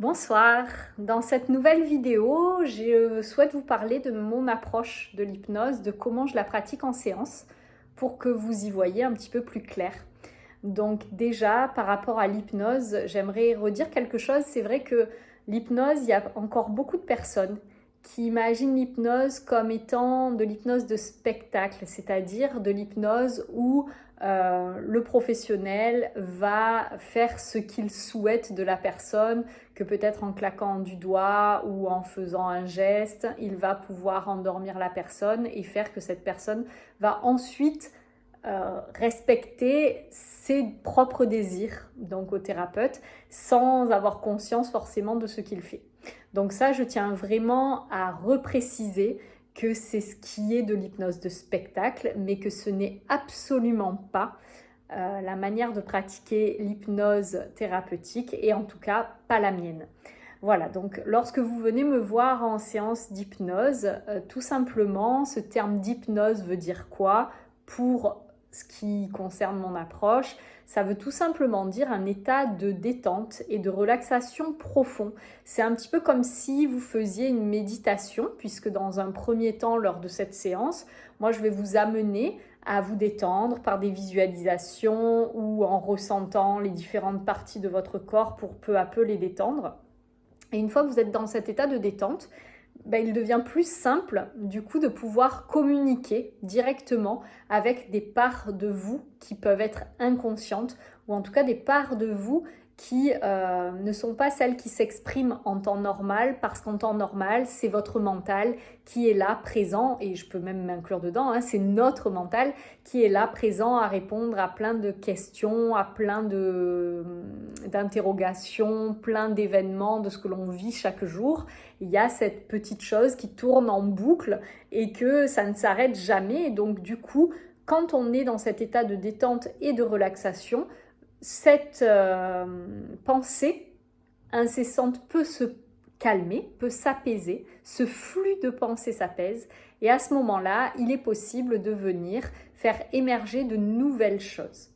Bonsoir, dans cette nouvelle vidéo, je souhaite vous parler de mon approche de l'hypnose, de comment je la pratique en séance pour que vous y voyez un petit peu plus clair. Donc déjà, par rapport à l'hypnose, j'aimerais redire quelque chose. C'est vrai que l'hypnose, il y a encore beaucoup de personnes qui imaginent l'hypnose comme étant de l'hypnose de spectacle, c'est-à-dire de l'hypnose où le professionnel va faire ce qu'il souhaite de la personne, que peut-être en claquant du doigt ou en faisant un geste, il va pouvoir endormir la personne et faire que cette personne va ensuite respecter ses propres désirs, donc au thérapeute, sans avoir conscience forcément de ce qu'il fait. Donc ça, je tiens vraiment à repréciser que c'est ce qui est de l'hypnose de spectacle, mais que ce n'est absolument pas la manière de pratiquer l'hypnose thérapeutique, et en tout cas pas la mienne. Voilà, donc lorsque vous venez me voir en séance d'hypnose, tout simplement, ce terme d'hypnose veut dire quoi pour ce qui concerne mon approche? Ça veut tout simplement dire un état de détente et de relaxation profond. C'est un petit peu comme si vous faisiez une méditation, puisque dans un premier temps, lors de cette séance, moi je vais vous amener à vous détendre par des visualisations ou en ressentant les différentes parties de votre corps pour peu à peu les détendre. Et une fois que vous êtes dans cet état de détente, il devient plus simple du coup de pouvoir communiquer directement avec des parts de vous qui peuvent être inconscientes, ou en tout cas des parts de vous qui ne sont pas celles qui s'expriment en temps normal, parce qu'en temps normal, c'est votre mental qui est là, présent, et je peux même m'inclure dedans, hein, c'est notre mental qui est là, présent, à répondre à plein de questions, à plein d'interrogations, plein d'événements de ce que l'on vit chaque jour. Il y a cette petite chose qui tourne en boucle et que ça ne s'arrête jamais. Et donc du coup, quand on est dans cet état de détente et de relaxation, cette pensée incessante peut se calmer, peut s'apaiser, ce flux de pensée s'apaise, et à ce moment-là, il est possible de venir faire émerger de nouvelles choses.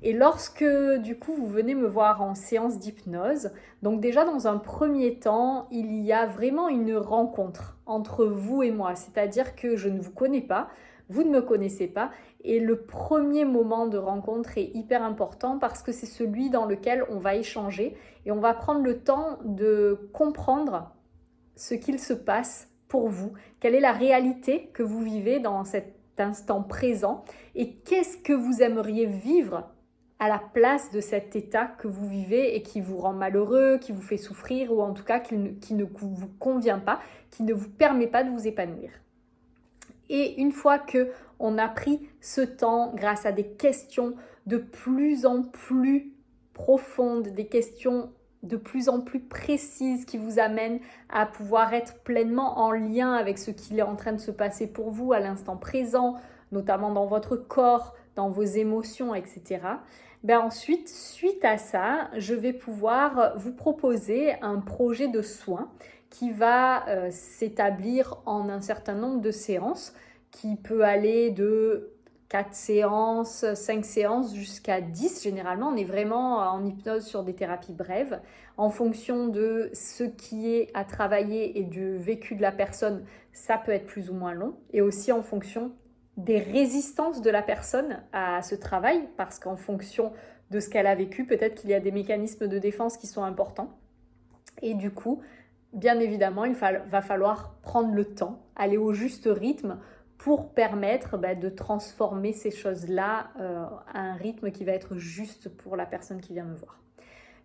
Et lorsque du coup vous venez me voir en séance d'hypnose, donc déjà dans un premier temps, il y a vraiment une rencontre entre vous et moi, c'est-à-dire que je ne vous connais pas, vous ne me connaissez pas, et le premier moment de rencontre est hyper important parce que c'est celui dans lequel on va échanger et on va prendre le temps de comprendre ce qu'il se passe pour vous, quelle est la réalité que vous vivez dans cet instant présent et qu'est-ce que vous aimeriez vivre à la place de cet état que vous vivez et qui vous rend malheureux, qui vous fait souffrir, ou en tout cas qui ne vous convient pas, qui ne vous permet pas de vous épanouir. Et une fois que on a pris ce temps grâce à des questions de plus en plus profondes, des questions de plus en plus précises qui vous amènent à pouvoir être pleinement en lien avec ce qui est en train de se passer pour vous à l'instant présent, notamment dans votre corps, dans vos émotions, etc. Ensuite, suite à ça, je vais pouvoir vous proposer un projet de soins qui va s'établir en un certain nombre de séances, qui peut aller de 4 séances, 5 séances jusqu'à 10 généralement. On est vraiment en hypnose sur des thérapies brèves. En fonction de ce qui est à travailler et du vécu de la personne, ça peut être plus ou moins long. Et aussi en fonction des résistances de la personne à ce travail, parce qu'en fonction de ce qu'elle a vécu, peut-être qu'il y a des mécanismes de défense qui sont importants. Et du coup, bien évidemment, va falloir prendre le temps, aller au juste rythme pour permettre de transformer ces choses-là à un rythme qui va être juste pour la personne qui vient me voir.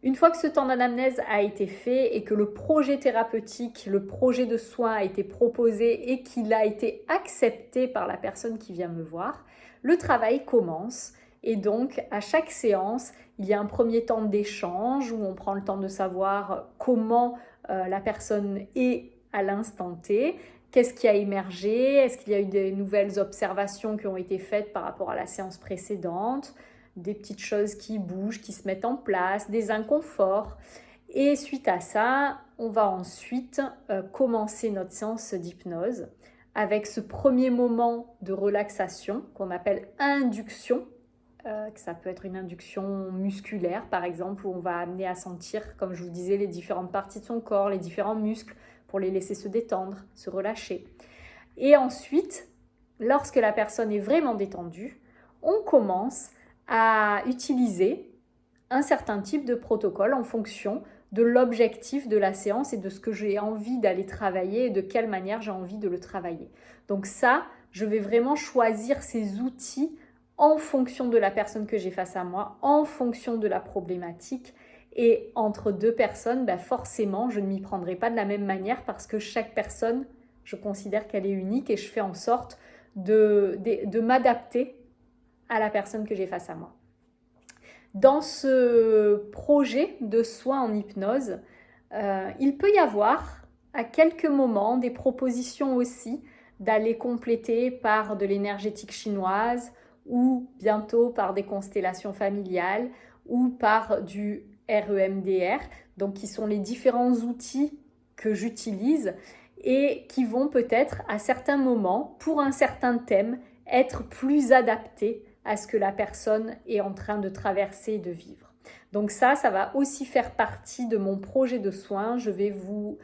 Une fois que ce temps d'anamnèse a été fait et que le projet thérapeutique, le projet de soin a été proposé et qu'il a été accepté par la personne qui vient me voir, le travail commence. Et donc, à chaque séance, il y a un premier temps d'échange où on prend le temps de savoir comment la personne est à l'instant T, qu'est-ce qui a émergé, est-ce qu'il y a eu des nouvelles observations qui ont été faites par rapport à la séance précédente, des petites choses qui bougent, qui se mettent en place, des inconforts. Et suite à ça, on va ensuite commencer notre séance d'hypnose avec ce premier moment de relaxation qu'on appelle induction, que ça peut être une induction musculaire par exemple, où on va amener à sentir, comme je vous disais, les différentes parties de son corps, les différents muscles, pour les laisser se détendre, se relâcher. Et ensuite, lorsque la personne est vraiment détendue, on commence à utiliser un certain type de protocole en fonction de l'objectif de la séance et de ce que j'ai envie d'aller travailler et de quelle manière j'ai envie de le travailler. Donc ça, je vais vraiment choisir ces outils en fonction de la personne que j'ai face à moi, en fonction de la problématique. Et entre deux personnes, forcément, je ne m'y prendrai pas de la même manière parce que chaque personne, je considère qu'elle est unique et je fais en sorte de m'adapter à la personne que j'ai face à moi. Dans ce projet de soins en hypnose, il peut y avoir à quelques moments des propositions aussi d'aller compléter par de l'énergétique chinoise ou bientôt par des constellations familiales ou par du REMDR, donc qui sont les différents outils que j'utilise et qui vont peut-être à certains moments, pour un certain thème, être plus adaptés à ce que la personne est en train de traverser et de vivre. Donc ça va aussi faire partie de mon projet de soins. Je vais vous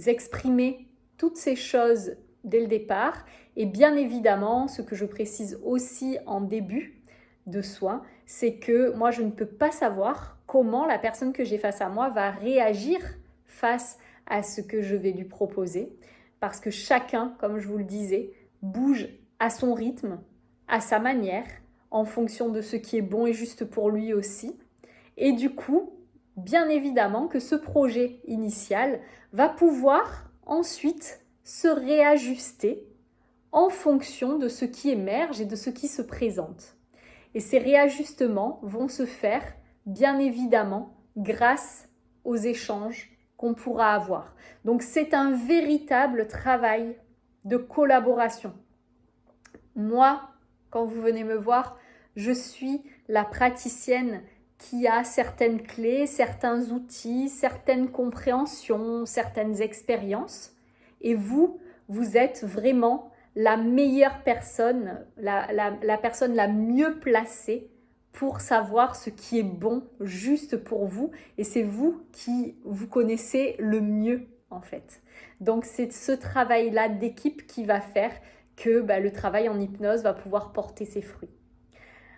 exprimer toutes ces choses dès le départ. Et bien évidemment, ce que je précise aussi en début de soins, c'est que moi, je ne peux pas savoir comment la personne que j'ai face à moi va réagir face à ce que je vais lui proposer. Parce que chacun, comme je vous le disais, bouge à son rythme, à sa manière, en fonction de ce qui est bon et juste pour lui aussi. Et du coup, bien évidemment que ce projet initial va pouvoir ensuite se réajuster en fonction de ce qui émerge et de ce qui se présente. Et ces réajustements vont se faire, bien évidemment, grâce aux échanges qu'on pourra avoir. Donc c'est un véritable travail de collaboration. Moi, quand vous venez me voir, je suis la praticienne qui a certaines clés, certains outils, certaines compréhensions, certaines expériences. Et vous êtes vraiment la meilleure personne, la personne la mieux placée pour savoir ce qui est bon, juste pour vous. Et c'est vous qui vous connaissez le mieux, en fait. Donc, c'est ce travail-là d'équipe qui va faire que le travail en hypnose va pouvoir porter ses fruits.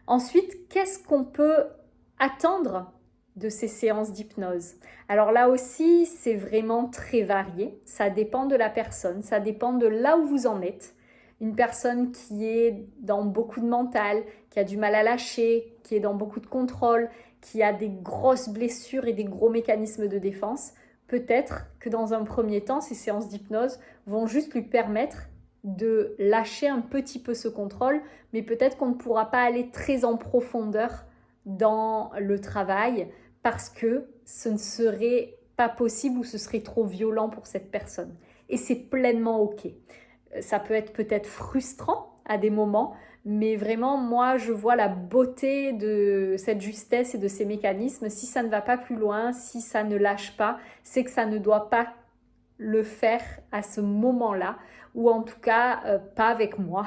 Ensuite, qu'est-ce qu'on peut attendre de ces séances d'hypnose? Alors là aussi, c'est vraiment très varié. Ça dépend de la personne, ça dépend de là où vous en êtes. Une personne qui est dans beaucoup de mental, qui a du mal à lâcher, qui est dans beaucoup de contrôle, qui a des grosses blessures et des gros mécanismes de défense, peut-être que dans un premier temps, ces séances d'hypnose vont juste lui permettre de lâcher un petit peu ce contrôle, mais peut-être qu'on ne pourra pas aller très en profondeur dans le travail parce que ce ne serait pas possible ou ce serait trop violent pour cette personne. Et c'est pleinement OK. Ça peut être peut-être frustrant à des moments, mais vraiment, moi, je vois la beauté de cette justesse et de ces mécanismes. Si ça ne va pas plus loin, si ça ne lâche pas, c'est que ça ne doit pas le faire à ce moment-là, ou en tout cas pas avec moi.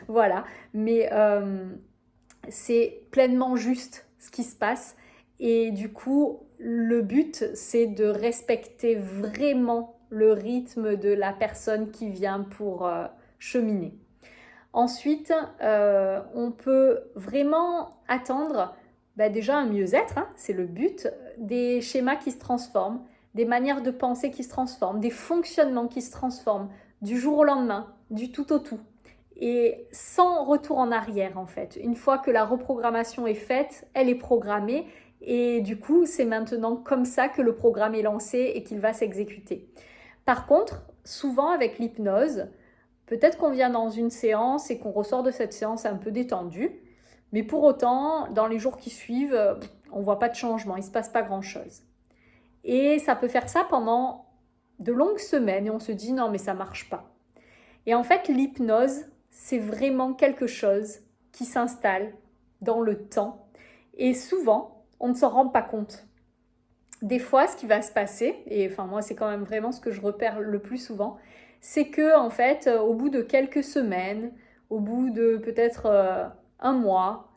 Voilà, mais c'est pleinement juste ce qui se passe et du coup le but c'est de respecter vraiment le rythme de la personne qui vient pour cheminer. Ensuite, on peut vraiment attendre déjà un mieux-être, hein, c'est le but, des schémas qui se transforment, des manières de penser qui se transforment, des fonctionnements qui se transforment du jour au lendemain, du tout au tout. Et sans retour en arrière en fait. Une fois que la reprogrammation est faite, elle est programmée et du coup c'est maintenant comme ça que le programme est lancé et qu'il va s'exécuter. Par contre, souvent avec l'hypnose, peut-être qu'on vient dans une séance et qu'on ressort de cette séance un peu détendu, mais pour autant, dans les jours qui suivent, on ne voit pas de changement, il ne se passe pas grand-chose. Et ça peut faire ça pendant de longues semaines et on se dit non mais ça ne marche pas. Et en fait, l'hypnose, c'est vraiment quelque chose qui s'installe dans le temps et souvent, on ne s'en rend pas compte. Des fois, ce qui va se passer, et enfin moi c'est quand même vraiment ce que je repère le plus souvent, c'est que en fait, au bout de quelques semaines, au bout de peut-être un mois,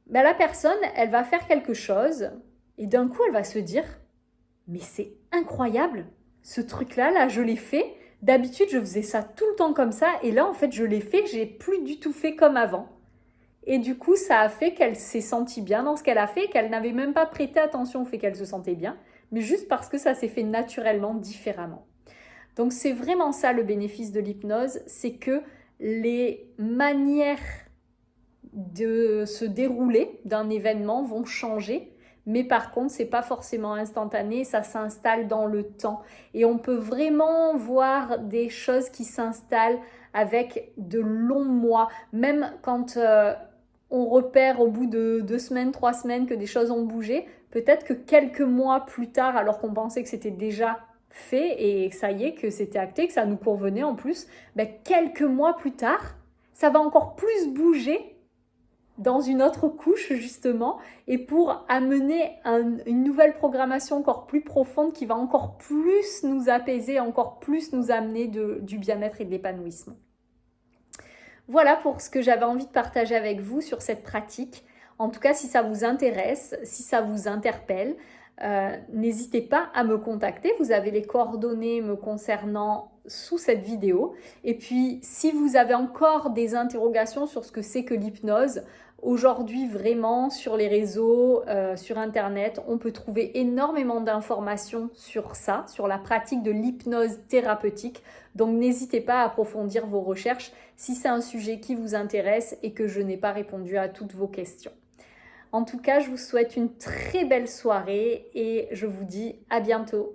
ben, la personne, elle va faire quelque chose et d'un coup, elle va se dire, mais c'est incroyable, ce truc-là, là, je l'ai fait. D'habitude, je faisais ça tout le temps comme ça et là, en fait, je l'ai fait, j'ai plus du tout fait comme avant. Et du coup, ça a fait qu'elle s'est sentie bien dans ce qu'elle a fait, qu'elle n'avait même pas prêté attention au fait qu'elle se sentait bien, mais juste parce que ça s'est fait naturellement, différemment. Donc c'est vraiment ça le bénéfice de l'hypnose, c'est que les manières de se dérouler d'un événement vont changer, mais par contre c'est pas forcément instantané, ça s'installe dans le temps et on peut vraiment voir des choses qui s'installent avec de longs mois, même quand on repère au bout de 2 semaines, 3 semaines que des choses ont bougé, peut-être que quelques mois plus tard, alors qu'on pensait que c'était déjà fait et ça y est, que c'était acté, que ça nous convenait en plus, ben quelques mois plus tard, ça va encore plus bouger dans une autre couche justement et pour amener une nouvelle programmation encore plus profonde qui va encore plus nous apaiser, encore plus nous amener du bien-être et de l'épanouissement. Voilà pour ce que j'avais envie de partager avec vous sur cette pratique. En tout cas, si ça vous intéresse, si ça vous interpelle, n'hésitez pas à me contacter. Vous avez les coordonnées me concernant sous cette vidéo. Et puis, si vous avez encore des interrogations sur ce que c'est que l'hypnose, aujourd'hui, vraiment, sur les réseaux, sur Internet, on peut trouver énormément d'informations sur ça, sur la pratique de l'hypnose thérapeutique. Donc, n'hésitez pas à approfondir vos recherches si c'est un sujet qui vous intéresse et que je n'ai pas répondu à toutes vos questions. En tout cas, je vous souhaite une très belle soirée et je vous dis à bientôt.